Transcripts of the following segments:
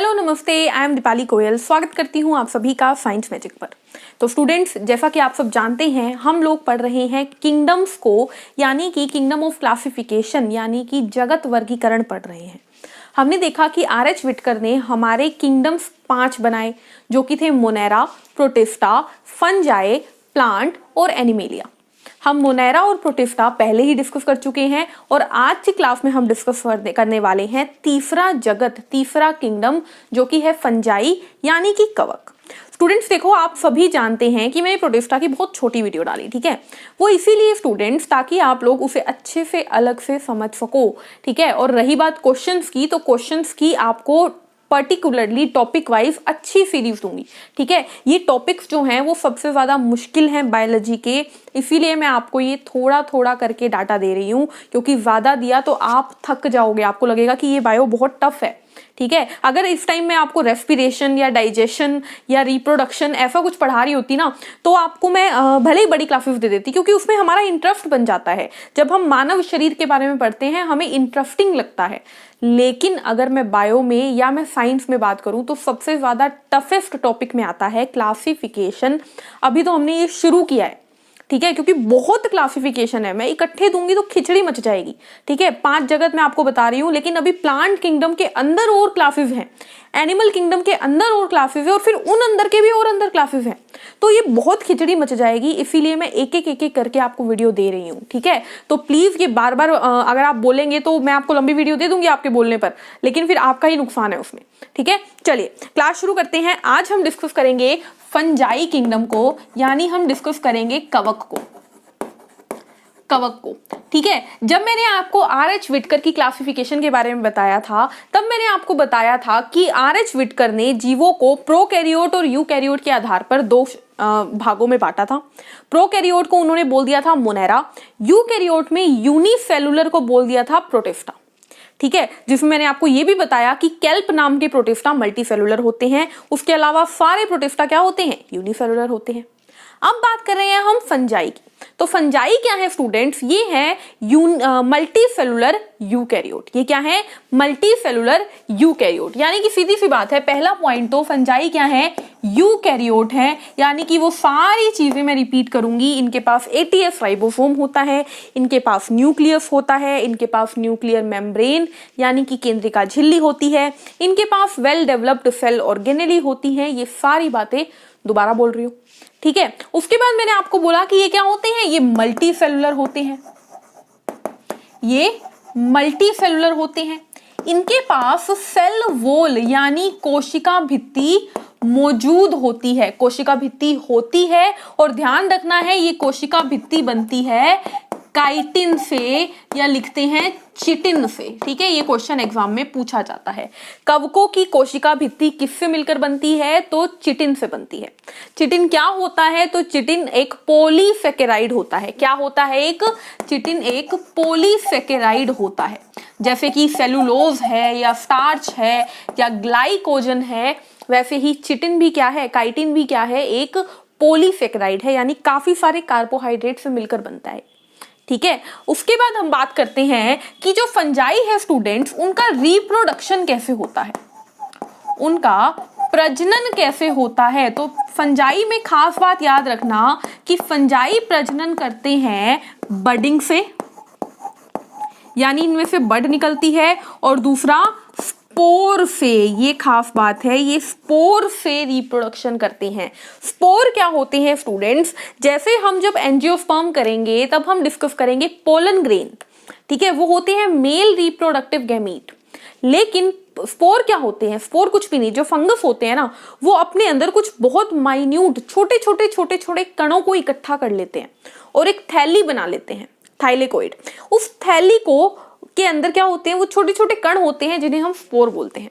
Hello नमस्ते, I am Deepali Goyal. स्वागत करती हूँ आप सभी का साइंस मैजिक पर। तो स्टूडेंट्स, जैसा कि आप सब जानते हैं, हम लोग पढ़ रहे हैं किंगडम्स को, यानी कि किंगडम ऑफ क्लासिफिकेशन, यानी कि जगत वर्गीकरण पढ़ रहे हैं। हमने देखा कि आर.एच. विटकर ने हमारे किंगडम्स 5 बनाए, जो कि थे मोनेरा, प्रोटिस्टा, फंजाई, प्लांट और एनिमेलिया। हम मोनेरा और प्रोटिस्टा पहले ही डिस्कस कर चुके हैं और आज की क्लास में हम डिस्कस करने वाले हैं तीसरा जगत, तीसरा किंगडम, जो कि है फंजाई यानी कि कवक। स्टूडेंट्स देखो, आप सभी जानते हैं कि मैंने प्रोटिस्टा की बहुत छोटी वीडियो डाली, ठीक है। वो इसीलिए स्टूडेंट्स, ताकि आप लोग उसे अच्छे से अलग से समझ सको, ठीक है। और रही बात क्वेश्चंस की, तो क्वेश्चंस की आपको पर्टिकुलरली टॉपिक वाइज अच्छी सीरीज दूंगी, ठीक है। ये टॉपिक्स जो हैं वो सबसे ज्यादा मुश्किल हैं बायोलॉजी के, इसीलिए मैं आपको ये थोड़ा थोड़ा करके डाटा दे रही हूँ, क्योंकि ज्यादा दिया तो आप थक जाओगे, आपको लगेगा कि ये बायो बहुत टफ है, ठीक है। अगर इस टाइम मैं आपको रेस्पिरेशन या डाइजेशन या रिप्रोडक्शन ऐसा कुछ पढ़ा रही होती ना, तो आपको मैं भले ही बड़ी क्लासेस दे देती, क्योंकि उसमें हमारा इंटरेस्ट बन जाता है। जब हम मानव शरीर के बारे में पढ़ते हैं हमें इंटरेस्टिंग लगता है। लेकिन अगर मैं बायो में या मैं साइंस में बात करूं तो सबसे ज्यादा टफेस्ट टॉपिक में आता है क्लासिफिकेशन। अभी तो हमने ये शुरू किया है, ठीक है, क्योंकि बहुत क्लासिफिकेशन है। मैं इकट्ठे दूंगी तो खिचड़ी मच जाएगी, ठीक है। 5 जगत मैं आपको बता रही हूँ, लेकिन अभी प्लांट किंगडम के अंदर और क्लासेस हैं, एनिमल किंगडम के अंदर और क्लासेस है, और फिर उन अंदर के भी और अंदर क्लासेस हैं। तो ये बहुत खिचड़ी मच जाएगी, इसीलिए मैं एक एक करके आपको वीडियो दे रही हूँ, ठीक है। तो प्लीज ये बार बार अगर आप बोलेंगे तो मैं आपको लंबी वीडियो दे दूंगी आपके बोलने पर, लेकिन फिर आपका ही नुकसान है उसमें, ठीक है। चलिए क्लास शुरू करते हैं। आज हम डिस्कस करेंगे फंजाई किंगडम को, यानी हम डिस्कस करेंगे कवक को, ठीक है। जब मैंने आपको आर.एच. विटकर की क्लासिफिकेशन के बारे में बताया था, तब मैंने आपको बताया था कि आर.एच. विटकर ने जीवों को प्रोकैरियोट और यूकैरियोट के आधार पर 2 भागों में बांटा था। प्रोकैरियोट को उन्होंने बोल दिया था मोनेरा, यूकैरियोट में यूनिसेलुलर को बोल दिया था प्रोटिस्टा, ठीक है। जिसमें मैंने आपको यह भी बताया कि केल्प नाम के प्रोटिस्टा मल्टीसेलुलर होते हैं, उसके अलावा सारे प्रोटिस्टा क्या होते हैं, यूनिसेलुलर होते हैं। अब बात कर रहे हैं हम फंजाई की। तो फंजाई क्या है स्टूडेंट्स, ये है मल्टीसेलुलर यूकैरियोट। ये क्या है, मल्टीसेलुलर यूकैरियोट, यानी कि सीधी सी बात है, पहला पॉइंट तो फंजाई क्या है, यूकैरियोट है। यानी कि वो सारी चीजें मैं रिपीट करूंगी, इनके पास ATS राइबोसोम होता है, इनके पास न्यूक्लियस होता है, इनके पास न्यूक्लियर मेम्ब्रेन यानी कि केंद्रिका झिल्ली होती है, इनके पास वेल डेवलप्ड सेल ऑर्गेनेली होती है। ये सारी बातें दोबारा बोल रही हूँ, ठीक है। उसके बाद मैंने आपको बोला कि ये क्या होते हैं, ये मल्टी सेलुलर होते हैं, ये मल्टी सेलुलर होते हैं। इनके पास सेल वॉल यानी कोशिका भित्ति मौजूद होती है, कोशिका भित्ति होती है। और ध्यान रखना है, ये कोशिका भित्ति बनती है काइटिन से या लिखते हैं चिटिन से, ठीक है। ये क्वेश्चन एग्जाम में पूछा जाता है। कवकों की कोशिका भित्ति किससे मिलकर बनती है, तो चिटिन से बनती है। चिटिन क्या होता है, तो चिटिन एक पॉलीसेकेराइड होता है। क्या होता है, चिटिन एक पॉलीसेकेराइड होता है। जैसे कि सेलुलोज है या स्टार्च है या ग्लाइकोजन है, वैसे ही चिटिन भी क्या है, काइटिन भी क्या है, एक पॉलीसेकेराइड है, यानी काफी सारे कार्बोहाइड्रेट से मिलकर बनता है, ठीक है। उसके बाद हम बात करते हैं कि जो फंजाई है स्टूडेंट्स, उनका रिप्रोडक्शन कैसे होता है, उनका प्रजनन कैसे होता है। तो फंजाई में खास बात याद रखना कि फंजाई प्रजनन करते हैं बडिंग से, यानी इनमें से बड निकलती है, और दूसरा स्पोर से। ये खास बात है, ये स्पोर से रिप्रोडक्शन करते हैं। स्पोर क्या होते हैं स्टूडेंट्स, जैसे हम जब एंजियोस्पर्म करेंगे तब हम डिस्कस करेंगे पोलन ग्रेन, ठीक है, वो होते हैं मेल रिप्रोडक्टिव गैमीट। लेकिन स्पोर क्या होते हैं, स्पोर कुछ भी नहीं, जो फंगस होते हैं ना, वो अपने अंदर कुछ बहुत माइन्यूट छोटे छोटे कणों को इकट्ठा कर लेते हैं और एक थैली बना लेते हैं, थाइलेकोइड। उस थैली को के अंदर क्या होते हैं, वो छोटे छोटे कण होते हैं जिन्हें हम स्पोर बोलते हैं।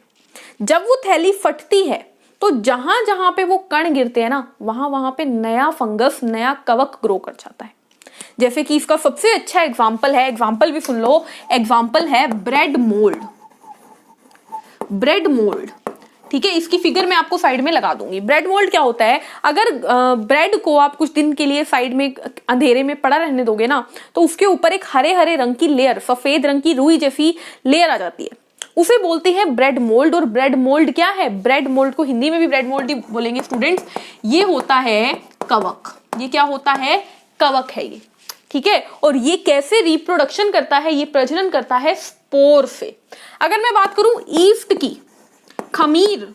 जब वो थैली फटती है तो जहां जहां पे वो कण गिरते हैं ना, वहां वहां पे नया फंगस, नया कवक ग्रो कर जाता है। जैसे कि इसका सबसे अच्छा एग्जाम्पल है, एग्जाम्पल भी सुन लो, एग्जाम्पल है ब्रेड मोल्ड। ब्रेड मोल्ड, ठीक है, इसकी फिगर मैं आपको साइड में लगा दूंगी। ब्रेड मोल्ड क्या होता है, अगर ब्रेड को आप कुछ दिन के लिए साइड में अंधेरे में पड़ा रहने दोगे ना, तो उसके ऊपर एक हरे हरे रंग की लेयर, सफेद रंग की रुई जैसी लेयर आ जाती है। उसे बोलते हैं ब्रेड मोल्ड। और ब्रेड मोल्ड क्या है? ब्रेड मोल्ड को हिंदी में भी ब्रेड मोल्ड ही बोलेंगे स्टूडेंट्स। ये होता है कवक। ये क्या होता है? कवक है ये, ठीक है। और ये कैसे रिप्रोडक्शन करता है? ये प्रजनन करता है स्पोर से। अगर मैं बात करूं ईस्ट की, खमीर,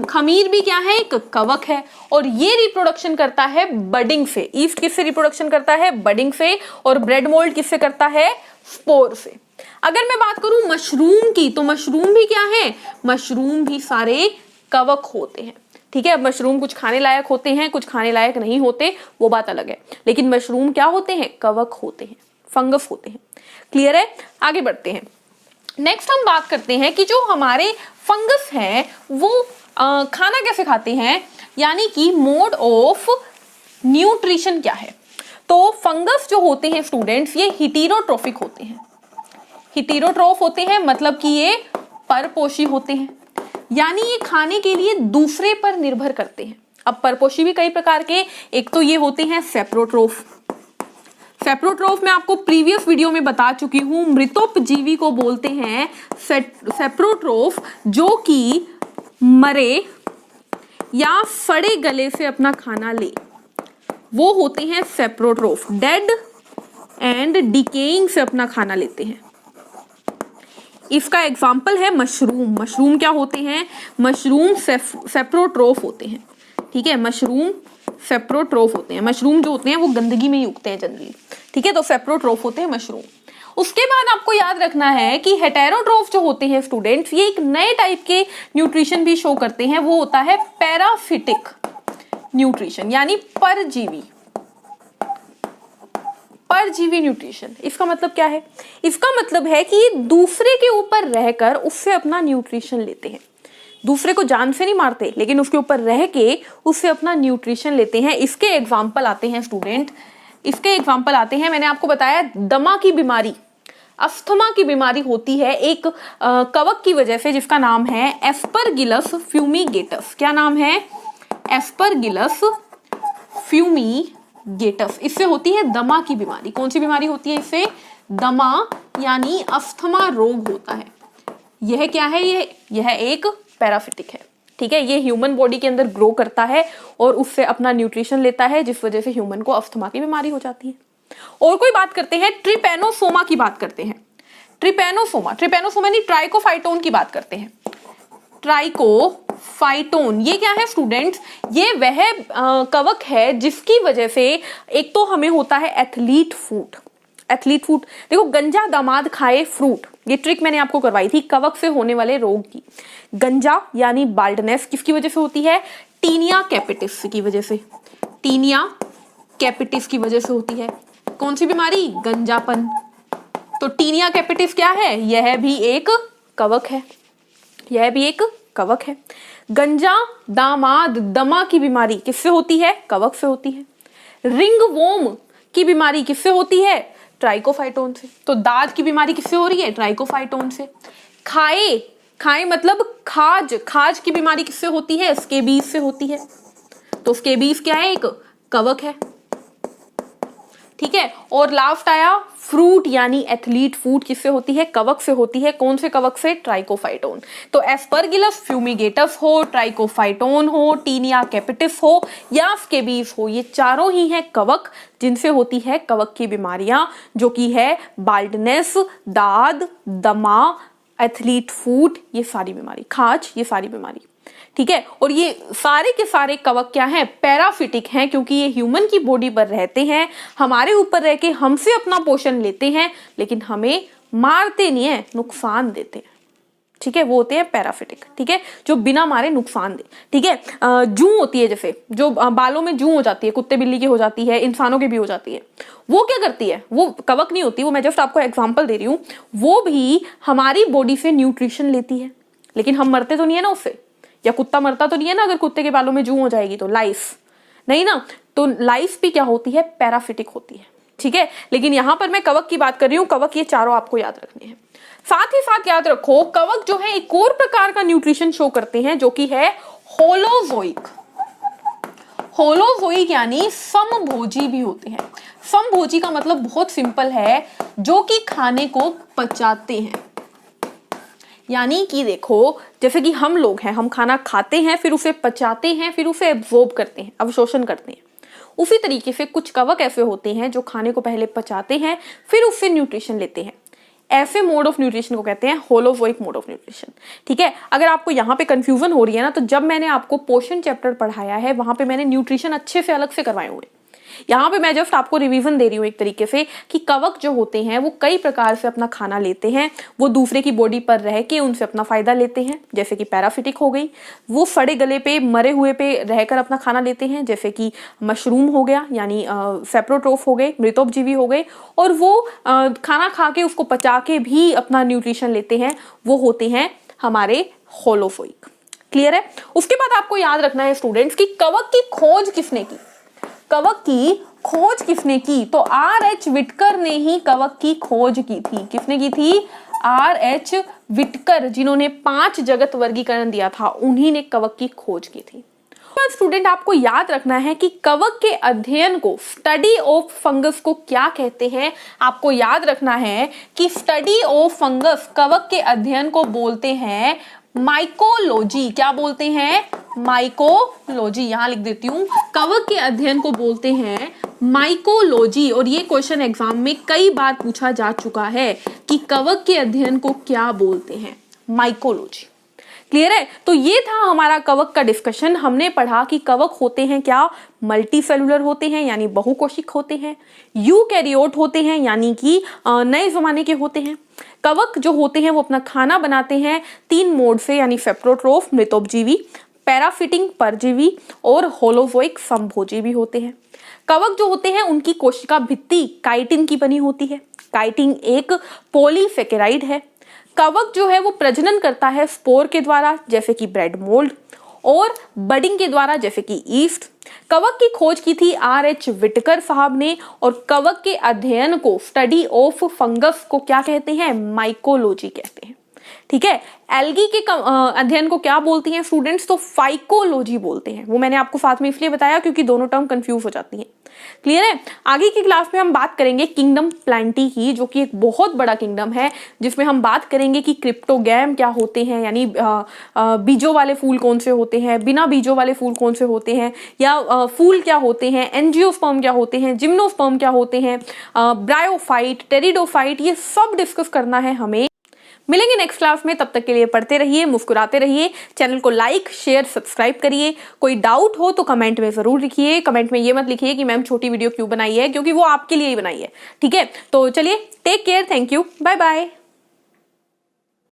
खमीर भी क्या है? एक कवक है और ये रिप्रोडक्शन करता है बडिंग से। ईस्ट किससे रिप्रोडक्शन करता है? बडिंग से। और ब्रेड मोल्ड किससे करता है? स्पोर से। अगर मैं बात करूं मशरूम की, तो मशरूम भी क्या है? मशरूम भी सारे कवक होते हैं, ठीक है। अब मशरूम कुछ खाने लायक होते हैं, कुछ खाने लायक नहीं होते, वो बात अलग है, लेकिन मशरूम क्या होते हैं? कवक होते हैं, फंगस होते हैं। क्लियर है? आगे बढ़ते हैं। नेक्स्ट हम बात करते हैं कि जो हमारे फंगस है वो खाना कैसे खाते हैं, यानी कि मोड ऑफ न्यूट्रिशन क्या है। तो फंगस जो होते हैं स्टूडेंट्स, ये हिटेरोट्रोफिक होते हैं। हिटेरोट्रोफ होते हैं मतलब कि ये परपोषी होते हैं, यानी ये खाने के लिए दूसरे पर निर्भर करते हैं। अब परपोषी भी कई प्रकार के, एक तो ये होते हैं सेप्रोट्रोफ। सेप्रोट्रोफ मैं आपको प्रीवियस वीडियो में बता चुकी हूं, मृतोपजीवी को बोलते हैं सेप्रोट्रोफ, जो कि मरे या सड़े गले से अपना खाना ले, वो होते हैं सेप्रोट्रोफ। डेड एंड डिकेइंग से अपना खाना लेते हैं। इसका एग्जाम्पल है मशरूम। मशरूम क्या होते हैं? मशरूम सेप्रोट्रोफ होते हैं, ठीक है। मशरूम सेप्रोट्रोफ होते हैं। मशरूम जो होते हैं वो गंदगी में ही उगते हैं जनरली, ठीक है। तो सेप्रोट्रोफ होते हैं मशरूम। उसके बाद आपको याद रखना है कि हेटेरोट्रोफ जो होते हैं स्टूडेंट्स, ये एक नए टाइप के न्यूट्रिशन भी शो करते हैं। वो होता है पैराफिटिक न्यूट्रिशन, यानी परजीवी, परजीवी न्यूट्रिशन। इसका मतलब क्या है? इसका मतलब है कि ये दूसरे के ऊपर रहकर उससे अपना न्यूट्रिशन लेते हैं। दूसरे को जान से नहीं मारते, लेकिन उसके ऊपर रह के उससे अपना न्यूट्रिशन लेते हैं। इसके एग्जाम्पल आते हैं स्टूडेंट, इसके एग्जाम्पल आते हैं, मैंने आपको बताया दमा की बीमारी, अस्थमा की बीमारी होती है एक कवक की वजह से, जिसका नाम है एस्परगिलस फ्यूमिगेटस। क्या नाम है? Aspergillus fumigatus. इससे होती है दमा की बीमारी। कौन सी बीमारी होती है इससे? दमा, यानी अस्थमा रोग होता है। यह क्या है? यह एक पैराफिटिक है, ठीक है। ये ह्यूमन बॉडी के अंदर ग्रो करता है और उससे अपना न्यूट्रिशन लेता है, जिस वजह से ह्यूमन को अस्थमा की बीमारी हो जाती है। और कोई बात करते हैं, ट्रिपेनोसोमा की बात करते हैं। ट्रिपेनोसोमा, ट्रिपेनोसोमा यानी ट्राइकोफाइटोन की बात करते हैं। ट्राइकोफाइटोन ये क्या है स्टूडेंट्स? ये वह कवक है जिसकी वजह से एक तो हमें होता है एथलीट फूट। एथलीट फूट, देखो गंजा दामाद खाए फ्रूट, ये ट्रिक मैंने आपको करवाई थी कवक से होने वाले रोग की। गंजा यानी बाल्डनेस किसकी वजह से होती है? टीनिया कैपिटिस की वजह से। टीनिया कैपिटिस की वजह से होती है। कौन सी बीमारी? गंजापन। तो टीनिया कैपिटिस क्या है? यह भी एक कवक है, यह भी एक कवक है। गंजा दामाद दमा की बीमारी किससे होती है? कवक से होती है। रिंगवॉर्म की बीमारी किससे होती है? ट्राइकोफाइटोन से। तो दाद की बीमारी किससे हो रही है? ट्राइकोफाइटोन से। खाए, खाए मतलब खाज, खाज की बीमारी किससे होती है? स्केबीज से होती है। तो स्केबीज क्या है? एक कवक है, ठीक है। और लास्ट आया फ्रूट यानी एथलीट फूट, किससे होती है? कवक से होती है। कौन से कवक से? ट्राइकोफाइटोन। तो एस्परगिलस फ्यूमिगेटस हो, ट्राइकोफाइटोन हो, टीनिया कैपिटिस हो या स्केबीज हो, ये चारों ही है कवक जिनसे होती है कवक की बीमारियां, जो कि है बाल्डनेस, दाद, दमा, एथलीट फूट, ये सारी बीमारी, खाज, ये सारी बीमारी, ठीक है। और ये सारे के सारे कवक क्या हैं? पैराफिटिक हैं, क्योंकि ये ह्यूमन की बॉडी पर रहते हैं, हमारे ऊपर रह के हमसे अपना पोषण लेते हैं, लेकिन हमें मारते नहीं है, नुकसान देते हैं, ठीक है। वो होते हैं पैराफिटिक, ठीक है, जो बिना मारे नुकसान दे, ठीक है। जूं होती है, जैसे जो बालों में जूं हो जाती है, कुत्ते बिल्ली की हो जाती है, इंसानों की भी हो जाती है, वो क्या करती है? वो कवक नहीं होती, वो मैं जस्ट आपको एग्जाम्पल दे रही हूँ। वो भी हमारी बॉडी से न्यूट्रिशन लेती है, लेकिन हम मरते तो नहीं है ना उससे। या कुत्ता मरता तो नहीं है ना अगर कुत्ते के बालों में जूं हो जाएगी तो, लाइफ नहीं ना। तो लाइफ भी क्या होती है? पैराफिटिक होती है, ठीक है। लेकिन यहां पर मैं कवक की बात कर रही हूं। कवक ये चारों आपको याद रखने हैं। साथ ही साथ याद रखो, कवक जो है एक और प्रकार का न्यूट्रिशन शो करते हैं, जो कि है होलोजोइक। होलोजोइक यानी समभोजी भी होते हैं। समभोजी का मतलब बहुत सिंपल है, जो कि खाने को पचाते हैं। यानी कि देखो, जैसे कि हम लोग हैं, हम खाना खाते हैं, फिर उसे पचाते हैं, फिर उसे एब्जॉर्ब करते हैं, अवशोषण करते हैं। उसी तरीके से कुछ कवक ऐसे होते हैं जो खाने को पहले पचाते हैं, फिर उससे न्यूट्रिशन लेते हैं। ऐसे मोड ऑफ न्यूट्रिशन को कहते हैं होलोजोइक मोड ऑफ न्यूट्रिशन। ठीक है, अगर आपको यहाँ पे कंफ्यूजन हो रही है ना, तो जब मैंने आपको पोषण चैप्टर पढ़ाया है वहां पे मैंने न्यूट्रिशन अच्छे से अलग से करवाए हुए हैं। यहाँ पे मैं जस्ट आपको रिवीजन दे रही हूँ एक तरीके से कि कवक जो होते हैं वो कई प्रकार से अपना खाना लेते हैं, वो दूसरे की बॉडी पर रह के उनसे अपना फायदा लेते हैं, जैसे कि पैराफिटिक हो गई, वो सड़े गले पे मरे हुए पे रहकर अपना खाना लेते हैं, जैसे कि मशरूम हो गया यानी सेप्रोट्रोफ हो गए, मृतोपजीवी हो गए, और वो खाना खा के उसको पचा के भी अपना न्यूट्रिशन लेते हैं, वो होते हैं हमारे होलोजोइक। क्लियर है? उसके बाद आपको याद रखना है स्टूडेंट्स कि कवक की खोज किसने की। कवक की खोज किसने की? तो R.H. विटकर ने ही कवक की खोज की थी। किसने की थी? R.H. विटकर, जिन्होंने 5 जगत वर्गीकरण दिया था, उन्हीं ने कवक की खोज की थी। स्टूडेंट आपको याद रखना है कि कवक के अध्ययन को, स्टडी ऑफ फंगस को क्या कहते हैं। आपको याद रखना है कि स्टडी ऑफ फंगस, कवक के अध्ययन को बोलते हैं माइकोलॉजी। क्या बोलते हैं? माइकोलॉजी। यहां लिख देती हूं, कवक के अध्ययन को बोलते हैं माइकोलॉजी। और ये क्वेश्चन एग्जाम में कई बार पूछा जा चुका है कि कवक के अध्ययन को क्या बोलते हैं? माइकोलॉजी। क्लियर है? तो ये था हमारा कवक का डिस्कशन। हमने पढ़ा कि कवक होते हैं क्या? मल्टी सेलुलर होते हैं यानी बहुकोशिक होते हैं, यूकैरियोट होते हैं यानी कि नए जमाने के होते हैं। कवक जो होते हैं वो अपना खाना बनाते हैं 3 मोड से, यानी सेप्रोट्रोफ मृतोपजीवी, पैराफिटिंग परजीवी, और होलोजोइक संभोजीवी होते हैं। कवक जो होते हैं उनकी कोशिका भित्ति काइटिन की बनी होती है। काइटिन एक पॉलीसेकेराइड है। कवक जो है वो प्रजनन करता है स्पोर के द्वारा, जैसे कि ब्रेड मोल्ड, और बडिंग के द्वारा, जैसे कि ईस्ट। कवक की खोज की थी R.H. विटकर साहब ने, और कवक के अध्ययन को, स्टडी ऑफ फंगस को क्या कहते हैं? माइकोलॉजी कहते हैं। ठीक है, एल्गी के अध्ययन को क्या बोलती हैं स्टूडेंट्स? तो फाइकोलॉजी बोलते हैं। वो मैंने आपको साथ में इसलिए बताया क्योंकि दोनों टर्म कंफ्यूज हो जाती हैं। क्लियर है? आगे की क्लास में हम बात करेंगे किंगडम प्लांटी की, जो कि एक बहुत बड़ा किंगडम है, जिसमें हम बात करेंगे कि क्रिप्टोगैम क्या होते हैं, यानी बीजों वाले फूल कौन से होते हैं, बिना बीजों वाले फूल कौन से होते हैं, या फूल क्या होते हैं, एंजियोस्पर्म क्या होते हैं, जिम्नोस्पर्म क्या होते हैं, ब्रायोफाइट, टेरिडोफाइट, ये सब डिस्कस करना है हमें। मिलेंगे नेक्स्ट क्लास में, तब तक के लिए पढ़ते रहिए, मुस्कुराते रहिए, चैनल को लाइक शेयर सब्सक्राइब करिए। कोई डाउट हो तो कमेंट में जरूर लिखिए। कमेंट में ये मत लिखिए कि मैम छोटी वीडियो क्यों बनाई है, क्योंकि वो आपके लिए ही बनाई है। ठीक है, तो चलिए, take care, thank you, bye bye.